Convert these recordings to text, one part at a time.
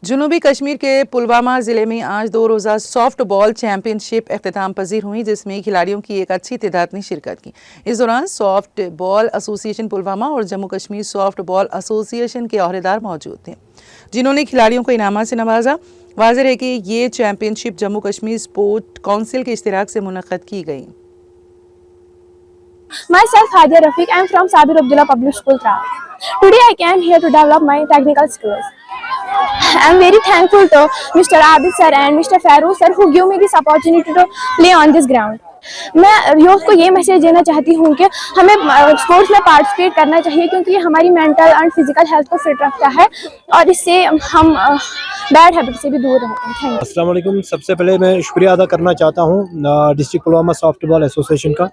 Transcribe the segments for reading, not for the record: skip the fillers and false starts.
जुनूबी कश्मीर के पुलवामा ज़िले में आज 2 रोज़ा सॉफ्ट बॉल चैंपियनशिप इख्तिताम पजीर हुई, जिसमें खिलाड़ियों की एक अच्छी तादाद ने शिरकत की। इस दौरान सॉफ्ट बॉल एसोसिएशन पुलवामा और Jammu Kashmir soft ball association के अहदेदार मौजूद थे, जिन्होंने खिलाड़ियों को इनामात से नवाजा। वाज़ेह है कि ये championship Jammu Kashmir sport council के इश्तिराक से मुनक्कद की गई। Myself Hadia Rafiq, I am from Sabir Abdullah Public School, Tra. Today I came here to develop my technical skills. I am very thankful to Mr. Abid sir and Mr. Farouk sir who give me this opportunity to play on this ground. मैं youth को ये message देना चाहती हूँ कि हमें sports में participate करना चाहिए, क्योंकि ये हमारी मेंटल एंड फिजिकल हेल्थ को फिट रखता है और इससे हम बैड हैबिट से भी दूर रहते हैं। Thank you. अस्सलाम वालेकुम। सबसे पहले मैं शुक्रिया अदा करना चाहता हूँ डिस्ट्रिक्ट पुलवामा सॉफ्टबॉल एसोसिएशन का,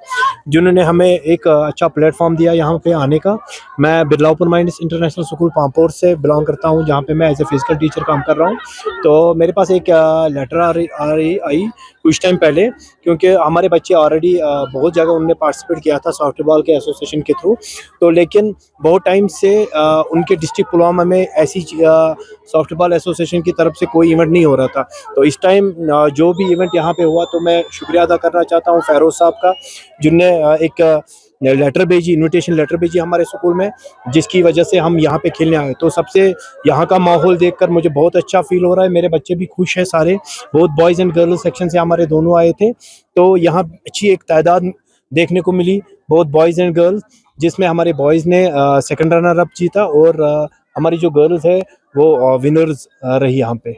जिन्होंने हमें एक अच्छा प्लेटफॉर्म दिया यहाँ पे आने का। मैं Birlapur minds international school Pampore से बिलोंग करता हूँ, जहाँ पे मैं एज ए फिजिकल टीचर काम कर रहा हूँ। तो मेरे पास एक लेटर आई कुछ टाइम पहले, क्योंकि हमारे बच्चे ऑलरेडी बहुत जगह उन्होंने पार्टिसिपेट किया था सॉफ्टबॉल के एसोसिएशन के थ्रू, तो लेकिन बहुत टाइम से उनके डिस्ट्रिक्ट पुलवामा में ऐसी सॉफ्टबॉल एसोसिएशन की तरफ से कोई इवेंट नहीं हो रहा था। तो इस टाइम जो भी इवेंट यहाँ पे हुआ, तो मैं शुक्रिया अदा करना चाहता हूँ फेरोज साहब का, जिनने एक लेटर भेजी, इनविटेशन लेटर भेजी हमारे स्कूल में, जिसकी वजह से हम यहाँ पे खेलने आए। तो सबसे यहाँ का माहौल देखकर मुझे बहुत अच्छा फील हो रहा है। मेरे बच्चे भी खुश हैं सारे, बहुत बॉयज़ एंड गर्ल्स सेक्शन से हमारे दोनों आए थे। तो यहाँ अच्छी एक तादाद देखने को मिली, बहुत बॉयज़ एंड गर्ल्स, जिसमें हमारे बॉयज़ ने सेकंड रनर अप जीता और हमारी जो गर्ल्स है वो विनर्स रही यहाँ पे।